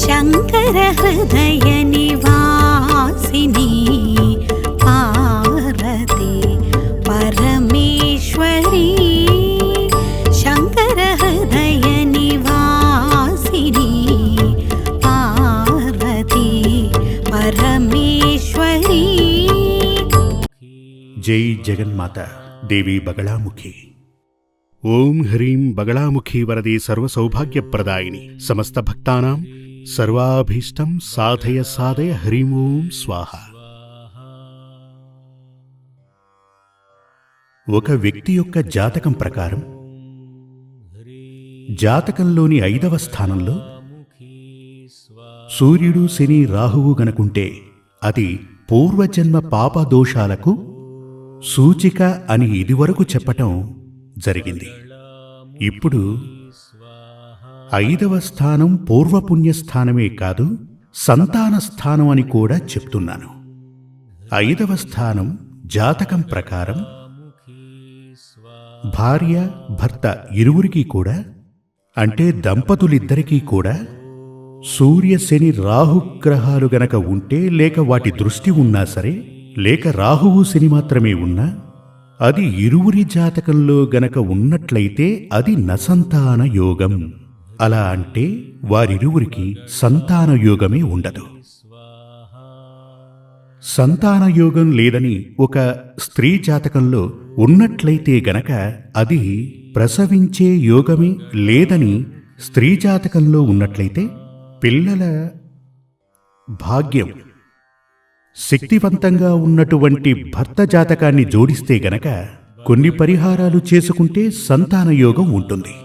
శంకర హృదయ నివాసిని పార్వతి పరమేశ్వరి శంకర హృదయ నివాసిని పార్వతి పరమేశ్వరి. జై జగన్మాత దేవి బగళాముఖి. ఓం హ్రీం బగళాముఖి వరదే సర్వసౌభాగ్యప్రదాయిని సమస్త భక్తానాం సర్వాభీష్టం సాధయ సాధయ హ్రీం ఓం స్వాహ. ఒక వ్యక్తి యొక్క జాతకం ప్రకారం జాతకంలోని 5వ స్థానంలో సూర్యుడు శని రాహువు గనుకుంటే అది పూర్వజన్మ పాపదోషాలకు సూచిక అని ఇదివరకు చెప్పటం జరిగింది. ఇప్పుడు 5వ స్థానం పూర్వపుణ్యస్థానమే కాదు, సంతాన స్థానం అని కూడా చెప్తున్నాను. 5వ స్థానం జాతకం ప్రకారం భార్య భర్త ఇరువురికి కూడా, అంటే దంపతులిద్దరికీ కూడా సూర్య శని రాహుగ్రహాలు గనక ఉంటే, లేక వాటి దృష్టి ఉన్నా సరే, లేక రాహువు శని మాత్రమే ఉన్నా, అది ఇరువురి జాతకంలో గనక ఉన్నట్లయితే అది నసంతాన యోగం. అలా అంటే వారిరువురికి సంతాన యోగమే ఉండదు. సంతాన యోగం లేదని ఒక స్త్రీ జాతకంలో ఉన్నట్లయితే గనక అది ప్రసవించే యోగమే లేదని స్త్రీ జాతకంలో ఉన్నట్లయితే పిల్లల భాగ్యం శక్తివంతంగా ఉన్నటువంటి భర్త జాతకాన్ని జోడిస్తే గనక కొన్ని పరిహారాలు చేసుకుంటే సంతాన యోగం ఉంటుంది.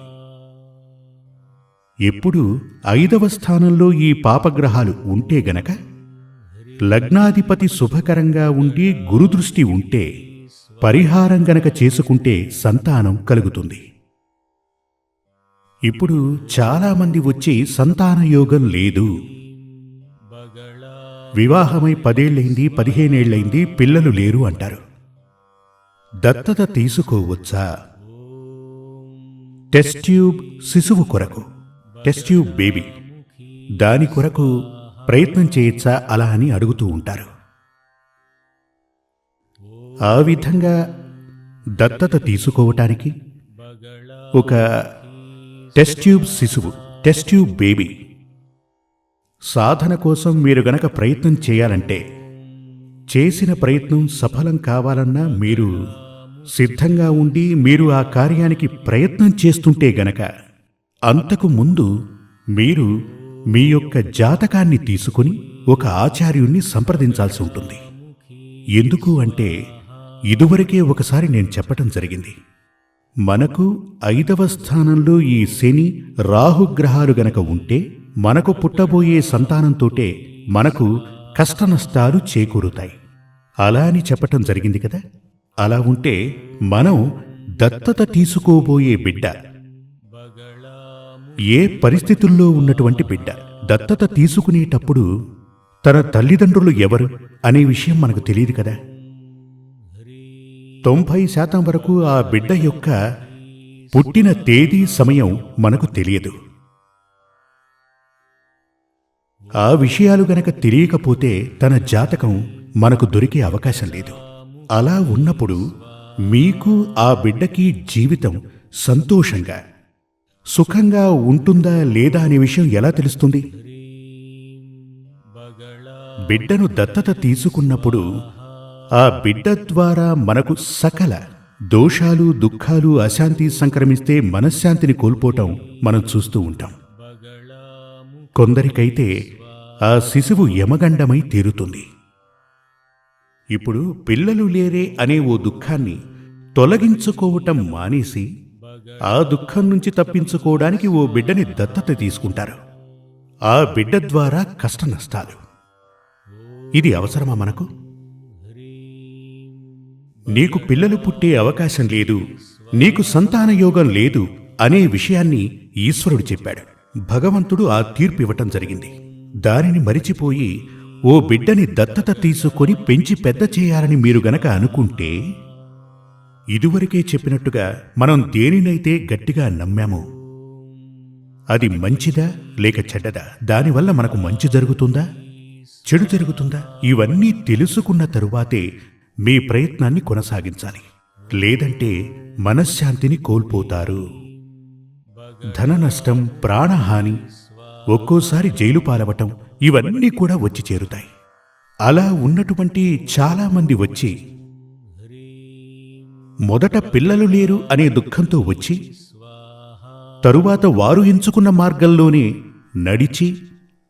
ఎప్పుడు 5వ స్థానంలో ఈ పాపగ్రహాలు ఉంటే గనక, లగ్నాధిపతి శుభకరంగా ఉండి గురుదృష్టి ఉంటే పరిహారం గనక చేసుకుంటే సంతానం కలుగుతుంది. ఇప్పుడు చాలామంది వచ్చి సంతాన యోగం లేదు, వివాహమై 10 ఏళ్లైంది 15 ఏళ్లైంది పిల్లలు లేరు అంటారు. దత్తత తీసుకోవచ్చా? టెస్ట్ ట్యూబ్ శిశువు కొరకు, టెస్ట్ ట్యూబ్ బేబీ, దాని కొరకు ప్రయత్నం చేయొచ్చా అలా అని అడుగుతూ ఉంటారు. ఆ విధంగా దత్తత తీసుకోవటానికి ఒక టెస్ట్ ట్యూబ్ శిశువు, టెస్ట్ ట్యూబ్ బేబీ సాధన కోసం మీరు గనక ప్రయత్నం చేయాలంటే, చేసిన ప్రయత్నం సఫలం కావాలన్నా మీరు సిద్ధంగా ఉండి మీరు ఆ కార్యానికి ప్రయత్నం చేస్తుంటే గనక, అంతకు ముందు మీరు మీ యొక్క జాతకాన్ని తీసుకుని ఒక ఆచార్యుణ్ణి సంప్రదించాల్సి ఉంటుంది. ఎందుకు అంటే ఇదివరకే ఒకసారి నేను చెప్పటం జరిగింది. మనకు 5వ స్థానంలో ఈ శని రాహుగ్రహాలు గనక ఉంటే మనకు పుట్టబోయే సంతానంతోటే మనకు కష్టనష్టాలు చేకూరుతాయి. అలా అని చెప్పటం జరిగింది కదా. అలా ఉంటే మనం దత్తత తీసుకోబోయే బిడ్డ ఏ పరిస్థితుల్లో ఉన్నటువంటి బిడ్డ, దత్తత తీసుకునేటప్పుడు తన తల్లిదండ్రులు ఎవరు అనే విషయం మనకు తెలియదు కదా. 90% వరకు ఆ బిడ్డ యొక్క పుట్టిన తేదీ సమయం మనకు తెలియదు. ఆ విషయాలు గనక తెలియకపోతే తన జాతకం మనకు దొరికే అవకాశం లేదు. అలా ఉన్నప్పుడు మీకు ఆ బిడ్డకి జీవితం సంతోషంగా సుఖంగా ఉంటుందా లేదా అనే విషయం ఎలా తెలుస్తుంది? బిడ్డను దత్తత తీసుకున్నప్పుడు ఆ బిడ్డ ద్వారా మనకు సకల దోషాలు దుఃఖాలు అశాంతి సంక్రమిస్తే మనశ్శాంతిని కోల్పోవటం మనం చూస్తూ ఉంటాం. కొందరికైతే ఆ శిశువు యమగండమై తీరుతుంది. ఇప్పుడు పిల్లలు లేరే అనే ఓ దుఃఖాన్ని తొలగించుకోవటం మానేసి ఆ దుఃఖం నుంచి తప్పించుకోవడానికి ఓ బిడ్డని దత్తత తీసుకుంటారు. ఆ బిడ్డ ద్వారా కష్ట నష్టాలు. ఇది అవసరమా మనకు? నీకు పిల్లలు పుట్టే అవకాశం లేదు, నీకు సంతాన యోగం లేదు అనే విషయాన్ని ఈశ్వరుడు చెప్పాడు. భగవంతుడు ఆ తీర్పు ఇవ్వటం జరిగింది. దానిని మరిచిపోయి ఓ బిడ్డని దత్తత తీసుకొని పెంచి పెద్ద చేయాలని మీరు గనక అనుకుంటే, ఇదివరకే చెప్పినట్టుగా మనం దేనినైతే గట్టిగా నమ్మామో అది మంచిదా లేక చెడ్డదా? దానివల్ల మనకు మంచి జరుగుతుందా, చెడు జరుగుతుందా? ఇవన్నీ తెలుసుకున్న తరువాతే మీ ప్రయత్నాన్ని కొనసాగించాలి. లేదంటే మనశ్శాంతిని కోల్పోతారు. ధన నష్టం, ప్రాణహాని, ఒక్కోసారి జైలు పాలవటం ఇవన్నీ కూడా వచ్చి చేరుతాయి. అలా ఉన్నటువంటి చాలామంది వచ్చి మొదట పిల్లలు లేరు అనే దుఃఖంతో వచ్చి తరువాత వారు ఎంచుకున్న మార్గంలోనే నడిచి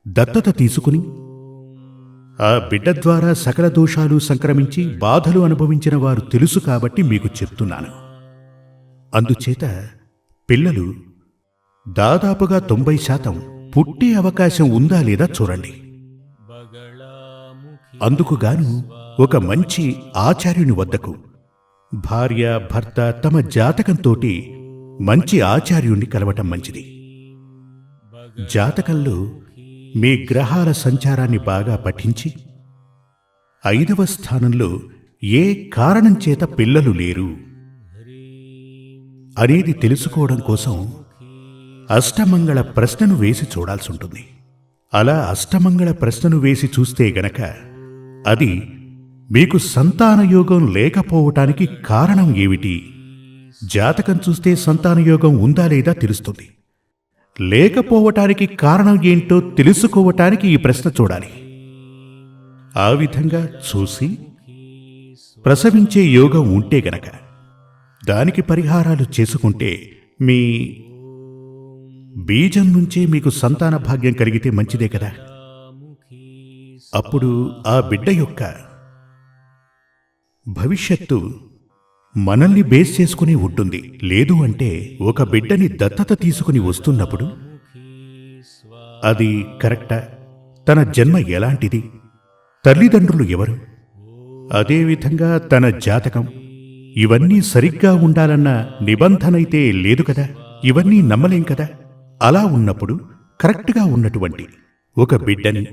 దత్తత తీసుకుని ఆ బిడ్డ ద్వారా సకల దోషాలు సంక్రమించి బాధలు అనుభవించిన వారు తెలుసు కాబట్టి మీకు చెప్తున్నాను. అందుచేత పిల్లలు దాదాపుగా 90% పుట్టే అవకాశం ఉందా లేదా చూడండి. అందుకుగాను ఒక మంచి ఆచార్యుని వద్దకు భార్య భర్త తమ జాతకంతోటి మంచి ఆచార్యుణ్ణి కలవటం మంచిది. జాతకంలో మీ గ్రహాల సంచారాన్ని బాగా పఠించి 5వ స్థానంలో ఏ కారణం చేత పిల్లలు లేరు అనేది తెలుసుకోవడం కోసం అష్టమంగళ ప్రశ్నను వేసి చూడాల్సి ఉంటుంది. అలా అష్టమంగళ ప్రశ్నను వేసి చూస్తే గనక అది మీకు సంతానయోగం లేకపోవటానికి కారణం ఏమిటి, జాతకం చూస్తే సంతానయోగం ఉందా లేదా తెలుస్తుంది. లేకపోవటానికి కారణం ఏంటో తెలుసుకోవటానికి ఈ ప్రశ్న చూడాలి. ఆ విధంగా చూసి ప్రసవించే యోగం ఉంటే గనక దానికి పరిహారాలు చేసుకుంటే మీ బీజం నుంచే మీకు సంతాన భాగ్యం కలిగితే మంచిదే కదా. అప్పుడు ఆ బిడ్డ యొక్క భవిష్యత్తు మనల్ని బేస్ చేసుకుని ఉంటుంది. లేదు అంటే ఒక బిడ్డని దత్తత తీసుకుని వస్తున్నప్పుడు అది కరెక్టా, తన జన్మ ఎలాంటిది, తల్లిదండ్రులు ఎవరు, అదేవిధంగా తన జాతకం ఇవన్నీ సరిగ్గా ఉండాలన్న నిబంధనైతే లేదు కదా. ఇవన్నీ నమ్మలేం కదా. అలా ఉన్నప్పుడు కరెక్ట్గా ఉన్నటువంటి ఒక బిడ్డని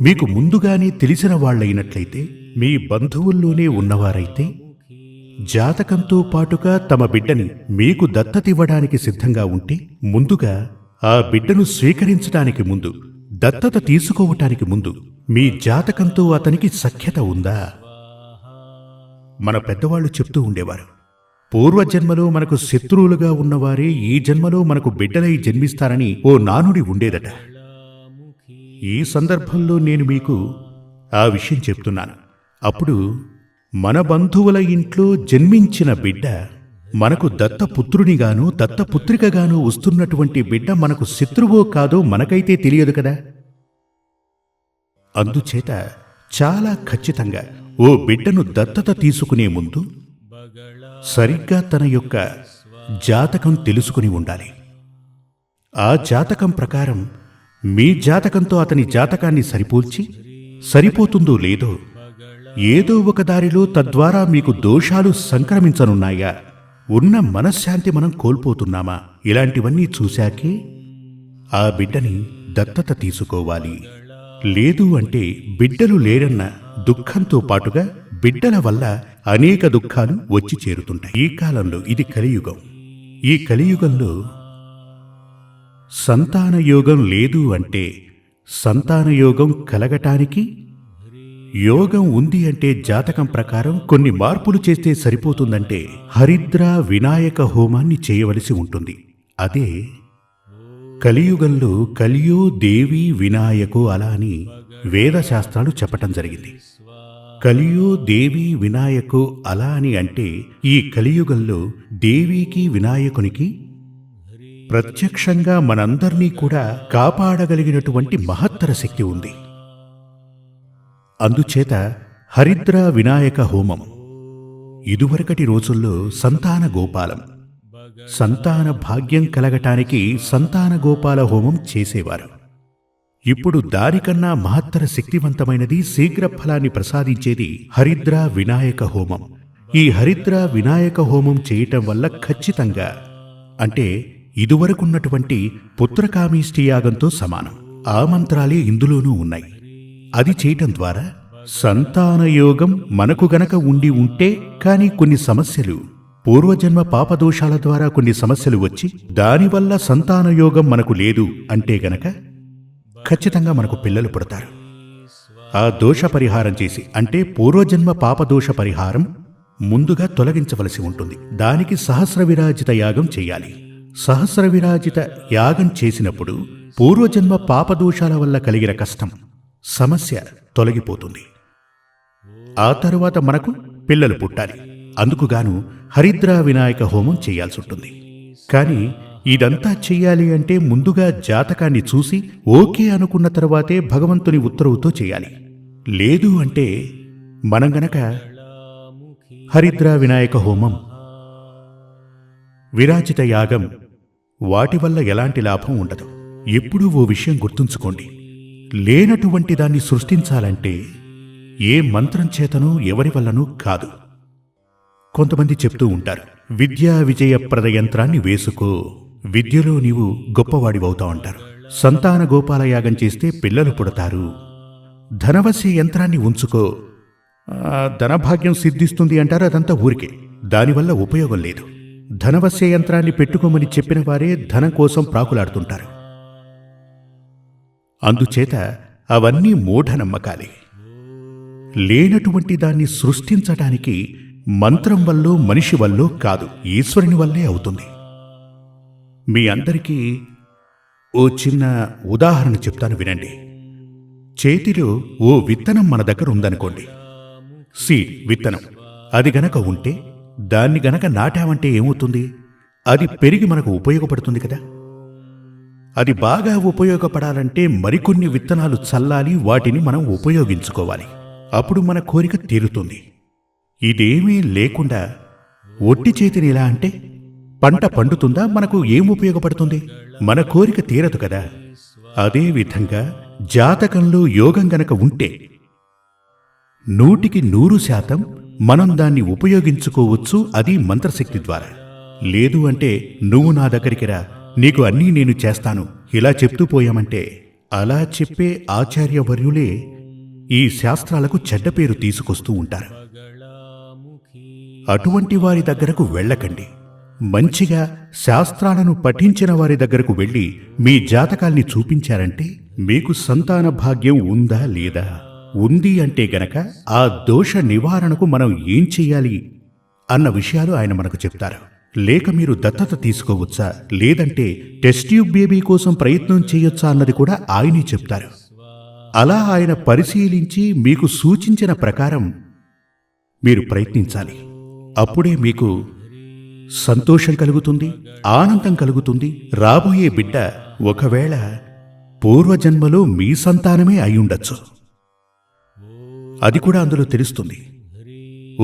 మీకు ముందుగానే తెలిసిన వాళ్లైనట్లయితే, మీ బంధువుల్లోనే ఉన్నవారైతే జాతకంతో పాటుగా తమ బిడ్డని మీకు దత్తతివ్వడానికి సిద్ధంగా ఉంటే ముందుగా ఆ బిడ్డను స్వీకరించడానికి ముందు, దత్తత తీసుకోవటానికి ముందు మీ జాతకంతో అతనికి సఖ్యత ఉందా? మన పెద్దవాళ్లు చెప్తూ ఉండేవారు, పూర్వజన్మలో మనకు శత్రువులుగా ఉన్నవారే ఈ జన్మలో మనకు బిడ్డలై జన్మిస్తారని ఓ నానుడి ఉండేదట. ఈ సందర్భంలో నేను మీకు ఆ విషయం చెప్తున్నాను. అప్పుడు మన బంధువుల ఇంట్లో జన్మించిన బిడ్డ మనకు దత్తపుత్రునిగాను దత్తపుత్రికగాను వస్తున్నటువంటి బిడ్డ మనకు శత్రువో కాదో మనకైతే తెలియదు కదా. అందుచేత చాలా ఖచ్చితంగా ఓ బిడ్డను దత్తత తీసుకునే ముందు సరిగ్గా తన యొక్క జాతకం తెలుసుకుని ఉండాలి. ఆ జాతకం ప్రకారం మీ జాతకంతో అతని జాతకాన్ని సరిపోల్చి, సరిపోతుందో లేదో, ఏదో ఒక దారిలో తద్వారా మీకు దోషాలు సంక్రమించనున్నాయా, ఉన్న మనశ్శాంతి మనం కోల్పోతున్నామా, ఇలాంటివన్నీ చూశాకే ఆ బిడ్డని దత్తత తీసుకోవాలి. లేదు అంటే బిడ్డలు లేరన్న దుఃఖంతో పాటుగా బిడ్డల వల్ల అనేక దుఃఖాలు వచ్చి చేరుతుంటాయి. ఈ కాలంలో ఇది కలియుగం. ఈ కలియుగంలో సంతానయోగం లేదు అంటే సంతానయోగం కలగటానికి యోగం ఉంది అంటే జాతకం ప్రకారం కొన్ని మార్పులు చేస్తే సరిపోతుందంటే హరిద్ర వినాయక హోమాన్ని చేయవలసి ఉంటుంది. అదే కలియుగంలో కలియో దేవి వినాయకో అలా అని వేదశాస్త్రాలు చెప్పటం జరిగింది. కలియో దేవి వినాయకో అలా అని అంటే ఈ కలియుగంలో దేవికి వినాయకునికి ప్రత్యక్షంగా మనందర్నీ కూడా కాపాడగలిగినటువంటి మహత్తర శక్తి ఉంది. అందుచేత హరిద్ర వినాయక హోమం ఇదివరకటి రోజుల్లో సంతాన గోపాలం, సంతాన భాగ్యం కలగటానికి సంతాన గోపాల హోమం చేసేవారు. ఇప్పుడు దానికన్నా మహత్తర శక్తివంతమైనది, శీఘ్ర ఫలాన్ని ప్రసాదించేది హరిద్ర వినాయక హోమం. ఈ హరిద్ర వినాయక హోమం చేయటం వల్ల ఖచ్చితంగా, అంటే ఇదివరకున్నటువంటి పుత్రకామీష్టి యాగంతో సమానం. ఆ మంత్రాలే ఇందులోనూ ఉన్నాయి. అది చేయటం ద్వారా సంతానయోగం మనకు గనక ఉండి ఉంటే, కానీ కొన్ని సమస్యలు పూర్వజన్మ పాపదోషాల ద్వారా కొన్ని సమస్యలు వచ్చి దానివల్ల సంతానయోగం మనకు లేదు అంటే గనక ఖచ్చితంగా మనకు పిల్లలు పుడతారు. ఆ దోష పరిహారం చేసి, అంటే పూర్వజన్మ పాపదోష పరిహారం ముందుగా తొలగించవలసి ఉంటుంది. దానికి సహస్ర విరాజిత యాగం చేయాలి. సహస్ర విరాజిత యాగం చేసినప్పుడు పూర్వజన్మ పాపదోషాల వల్ల కలిగిన కష్టం, సమస్య తొలగిపోతుంది. ఆ తరువాత మనకు పిల్లలు పుట్టాలి. అందుకుగాను హరిద్రా వినాయక హోమం చేయాల్సి ఉంటుంది. కానీ ఇదంతా చెయ్యాలి అంటే ముందుగా జాతకాన్ని చూసి ఓకే అనుకున్న తర్వాతే భగవంతుని ఉత్తర్వుతో చేయాలి. లేదు అంటే మనం గనక హరిద్రా వినాయక హోమం, విరాజిత యాగం వాటి వల్ల ఎలాంటి లాభం ఉండదు. ఎప్పుడూ ఓ విషయం గుర్తుంచుకోండి, లేనటువంటి దాన్ని సృష్టించాలంటే ఏ మంత్రం చేతనూ ఎవరి వల్లనూ కాదు. కొంతమంది చెప్తూ ఉంటారు, విద్యా విజయప్రద యంత్రాన్ని వేసుకో, విద్యలో నీవు గొప్పవాడివవుతావు అంటారు. సంతాన గోపాల యాగం చేస్తే పిల్లలు పుడతారు. ధనవశ్య యంత్రాన్ని ఉంచుకో, ధనభాగ్యం సిద్ధిస్తుంది అంటారు. అదంతా ఊరికే, దానివల్ల ఉపయోగం లేదు. ధనవశ్య యంత్రాన్ని పెట్టుకోమని చెప్పిన వారే ధనం కోసం ప్రాకులాడుతుంటారు. అందుచేత అవన్నీ మూఢనమ్మకాలే. లేనటువంటి దాన్ని సృష్టించటానికి మంత్రం వల్లో మనిషి వల్లో కాదు, ఈశ్వరుని వల్లే అవుతుంది. మీ అందరికీ ఓ చిన్న ఉదాహరణ చెప్తాను, వినండి. చేతిలో ఓ విత్తనం మన దగ్గర ఉందనుకోండి, సీడ్ విత్తనం. అది గనక ఉంటే దాన్ని గనక నాటామంటే ఏమవుతుంది? అది పెరిగి మనకు ఉపయోగపడుతుంది కదా. అది బాగా ఉపయోగపడాలంటే మరికొన్ని విత్తనాలు చల్లాలి, వాటిని మనం ఉపయోగించుకోవాలి. అప్పుడు మన కోరిక తీరుతుంది. ఇదేమీ లేకుండా ఒట్టి చేతిని ఇలా అంటే పంట పండుతుందా? మనకు ఏం ఉపయోగపడుతుంది? మన కోరిక తీరదు కదా. అదేవిధంగా జాతకంలో యోగం గనక ఉంటే 100% మనం దాన్ని ఉపయోగించుకోవచ్చు, అది మంత్రశక్తి ద్వారా. లేదు అంటే నువ్వు నా దగ్గరికి రా, నీకు అన్నీ నేను చేస్తాను, ఇలా చెప్తూ పోయామంటే, అలా చెప్పే ఆచార్యవర్యులే ఈ శాస్త్రాలకు చెడ్డ పేరు తీసుకొస్తూ ఉంటారు. అటువంటి వారి దగ్గరకు వెళ్ళకండి. మంచిగా శాస్త్రాలను పఠించిన వారి దగ్గరకు వెళ్ళి మీ జాతకాల్ని చూపించారంటే మీకు సంతాన భాగ్యం ఉందా లేదా, ఉంది అంటే గనక ఆ దోష నివారణకు మనం ఏం చెయ్యాలి అన్న విషయాలు ఆయన మనకు చెప్తారు. లేక మీరు దత్తత తీసుకోవచ్చా, లేదంటే టెస్ట్ ట్యూబ్ బేబీ కోసం ప్రయత్నం చేయొచ్చా అన్నది కూడా ఆయనే చెప్తారు. అలా ఆయన పరిశీలించి మీకు సూచించిన ప్రకారం మీరు ప్రయత్నించాలి. అప్పుడే మీకు సంతోషం కలుగుతుంది, ఆనందం కలుగుతుంది. రాబోయే బిడ్డ ఒకవేళ పూర్వజన్మలో మీ సంతానమే అయ్యుండొచ్చు, అది కూడా అందులో తెలుస్తుంది.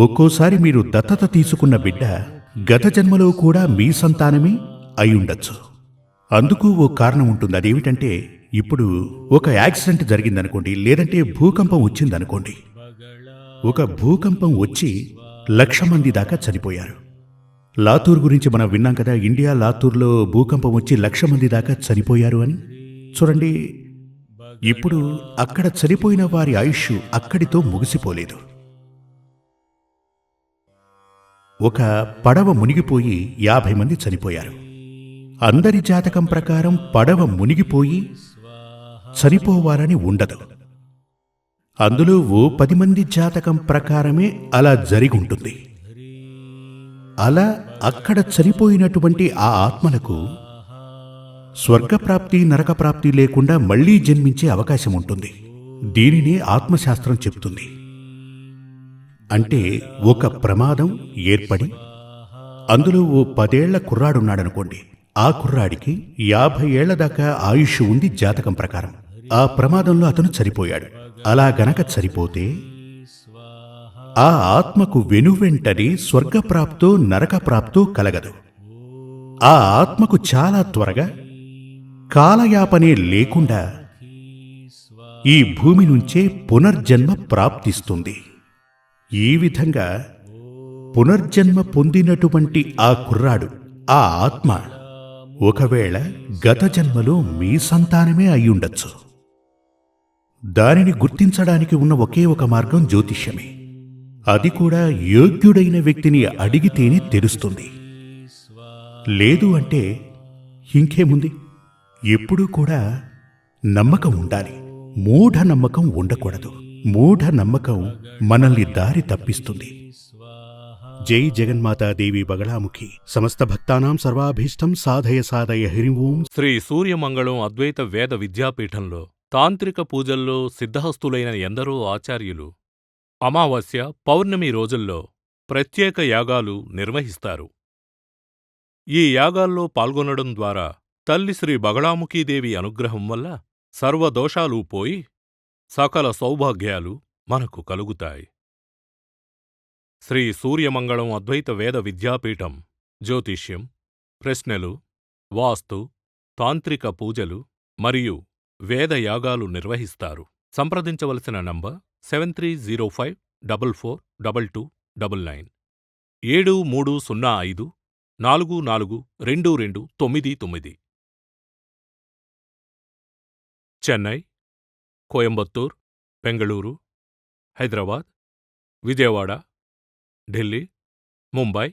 ఒక్కోసారి మీరు దత్తత తీసుకున్న బిడ్డ గత జన్మలో కూడా మీ సంతానమే అయ్యుండొచ్చు. అందుకు ఓ కారణం ఉంటుంది. అదేమిటంటే, ఇప్పుడు ఒక యాక్సిడెంట్ జరిగిందనుకోండి, లేదంటే భూకంపం వచ్చిందనుకోండి. ఒక భూకంపం వచ్చి 1,00,000 మంది దాకా చనిపోయారు. లాతూర్ గురించి మనం విన్నాం కదా, ఇండియా లాతూర్లో భూకంపం వచ్చి 1,00,000 మంది దాకా చనిపోయారు అని. చూడండి, ఇప్పుడు అక్కడ చనిపోయిన వారి ఆయుష్ అక్కడితో ముగిసిపోలేదు. ఒక పడవ మునిగిపోయి 50 మంది చనిపోయారు. అందరి జాతకం ప్రకారం పడవ మునిగిపోయి చనిపోవాలని ఉండదు. అందులో ఓ 10 మంది జాతకం ప్రకారమే అలా జరిగి ఉంటుంది. అలా అక్కడ చనిపోయినటువంటి ఆ ఆత్మలకు స్వర్గప్రాప్తి నరకప్రాప్తి లేకుండా మళ్లీ జన్మించే అవకాశం ఉంటుంది. దీనిని ఆత్మశాస్త్రం చెప్తుంది. అంటే ఒక ప్రమాదం ఏర్పడి అందులో ఓ 10 ఏళ్ల కుర్రాడున్నాడనుకోండి, ఆ కుర్రాడికి 50 ఏళ్ల దాకా ఆయుష్ ఉంది జాతకం ప్రకారం. ఆ ప్రమాదంలో అతను చనిపోయాడు. అలా గనక చనిపోతే ఆ ఆత్మకు వెనువెంటనే స్వర్గప్రాప్తో నరకప్రాప్తో కలగదు. ఆ ఆత్మకు చాలా త్వరగా కాలయాపనే లేకుండా ఈ భూమి నుంచే పునర్జన్మ ప్రాప్తిస్తుంది. ఈ విధంగా పునర్జన్మ పొందినటువంటి ఆ కుర్రాడు, ఆ ఆత్మ ఒకవేళ గత జన్మలో మీ సంతానమే అయ్యుండొచ్చు. దానిని గుర్తించడానికి ఉన్న ఒకే ఒక మార్గం జ్యోతిష్యమే. అది కూడా యోగ్యుడైన వ్యక్తిని అడిగితేనే తెలుస్తుంది. లేదు అంటే ఇంకేముంది, ఎప్పుడూ కూడా నమ్మకం ఉండాలి, మూఢ నమ్మకం ఉండకూడదు. మూఢ నమ్మకం మనల్ని దారి తప్పిస్తుంది. జై జగన్మాతాదేవి బగళాముఖి. సమస్త భక్తానాం సర్వాభీష్టం సాధయ సాధయ హరిం ఓం. శ్రీ సూర్యమంగళం అద్వైత వేద విద్యాపీఠంలో తాంత్రిక పూజల్లో సిద్ధహస్తులైన ఎందరో ఆచార్యులు అమావాస్య, పౌర్ణమి రోజుల్లో ప్రత్యేక యాగాలు నిర్వహిస్తారు. ఈ యాగాల్లో పాల్గొనడం ద్వారా తల్లి శ్రీ బగళాముఖీదేవి అనుగ్రహం వల్ల సర్వదోషాలూ పోయి సకల సౌభాగ్యాలు మనకు కలుగుతాయి. శ్రీ సూర్యమంగళం అద్వైత వేద విద్యాపీఠం జ్యోతిష్యం, ప్రశ్నలు, వాస్తు, తాంత్రిక పూజలు మరియు వేదయాగాలు నిర్వహిస్తారు. సంప్రదించవలసిన నంబర్ 7305442299 7305442299. చెన్నై, కోయంబత్తూర్, బెంగళూరు, హైదరాబాద్, విజయవాడ, ఢిల్లీ, ముంబై,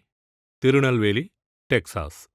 తిరునల్వేలి, టెక్సాస్.